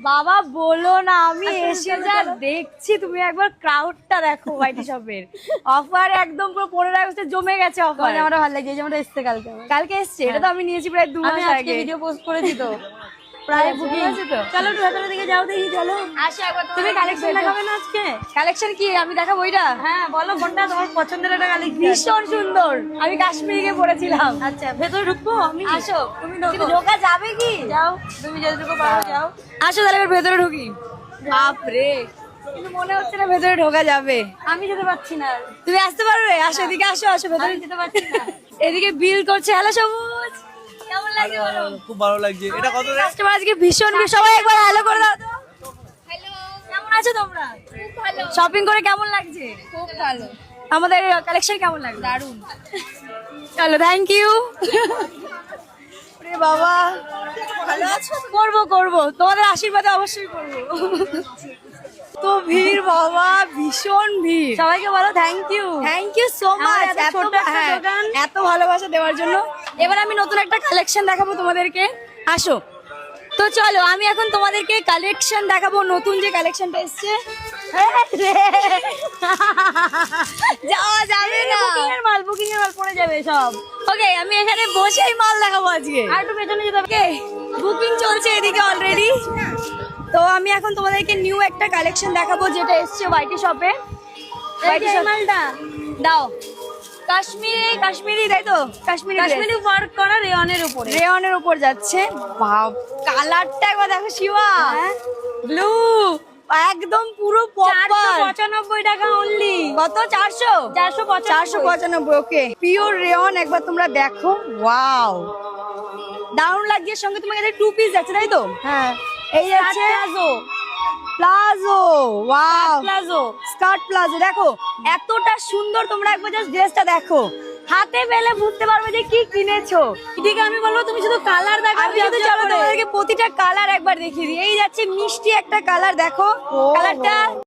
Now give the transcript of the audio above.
বাবা বলো না, আমি এসে যা দেখছি, তুমি একবার ক্রাউডটা দেখো ওয়াইটি শপের। অফার একদম পুরো 15 আগস্টে জমে গেছে অফার। আমার ভালো লাগে, এই যে আমরা এসছে কালকে এসছে, এটা তো আমি নিয়েছি প্রায় 2 মাস আগে। ভিডিও পোস্ট করেছি তো, প্রায় বুকিং আছে তো। চলো একটু ভেতরের দিকে যাও, দেখি চলো। আসো একবার, তুমি কালেকশন দেখাবে না আজকে? কালেকশন কি আমি দেখাবো? ওইটা হ্যাঁ বলো, কোনটা তোমার পছন্দের একটা কালেকশন? ভীষণ সুন্দর, আমি কাশ্মীরি গিয়ে পরেছিলাম। আচ্ছা ভেতরে ঢুকবো আমি? আসো, তুমি কিন্তু ঢোকা যাবে কি? যাও, তুমি যেটুকু পারো যাও। আসো তাহলে এবার ভেতরে ঢুকি। বাপরে, কিন্তু মনে হচ্ছে না ভেতরে ঢোকা যাবে। আমি যেতে পারছি না। তুমি আসতে পারবে? আসো এদিকে, আসো আসো ভেতরে। যেতে পারছি না। এদিকে বিল করছে। হ্যালো সবুজ, কেমন লাগছে বলো? খুব ভালো লাগছে। এটা কত রে? কাস্টমার আজকে ভীষণ ভিড়, সবাই একবার হ্যালো করে দাও তো। হ্যালো, কেমন আছো তোমরা? খুব ভালো। শপিং করে কেমন লাগছে? খুব ভালো, আমাদের কালেকশন কেমন লাগছে? দারুণ। চলো, থ্যাংক ইউ। রে বাবা, ভালো আছো? করবো করবো, তোমাদের আশীর্বাদে অবশ্যই করবো। তো ভিড় বাবা, ভীষণ ভিড়। সবাইকে বলো thank you. Thank you so much, আমাদের এত ছোট্ট একটা দোকান। এত ভালোবাসা দেওয়ার জন্য। এবার আমি নতুন একটা কালেকশন দেখাবো তোমাদেরকে, আসো। তো চলো, আমি এখন তোমাদেরকে কালেকশন দেখাবো, নতুন যে কালেকশনটা এসছে। যাওয়া যাবে না, বুকিং এর মাল পড়ে যাবে সব। ওকে, আমি এখানে বসেই মাল দেখাবো আজকে। আর একটু পেছনে যেতে হবে। বুকিং চলছে এদিকে অলরেডি। তো আমি এখন তোমাদেরকে নিউ একটা কালেকশন দেখাবো, যেটা এসছে ওয়াইটি শপে। ওয়াইটি মালটা দাও, কাশ্মীরি তাই তো? কাশ্মীরি ওয়ার্ক করা রেয়নের উপরে। রেয়নের উপর যাচ্ছে। বাপ, কালারটা একবার দেখো শিবা, ব্লু, একদম পুরো প্রপার। 495 টাকা অনলি। কত? 400? 495। ওকে, পিওর রেয়ন, একবার তোমরা দেখো। ওয়াও, দারুণ লাগছে। সঙ্গে তোমাকে এদের 2 পিস যাচ্ছে তাই তো? হ্যাঁ, এই যাচ্ছে palazzo. Wow, palazzo, skirt palazzo. দেখো এতটা সুন্দর, তোমরা একবার জাস্ট ড্রেসটা দেখো, হাতে পেলে বুঝতে পারবে যে কি কিনেছো। এদিকে আমি বলবো তুমি শুধু কালার দেখো। আমি শুধু চলো তোমাদেরকে প্রতিটা কালার একবার দেখিয়ে দিই। এই যাচ্ছে মিষ্টি একটা কালার, দেখো কালারটা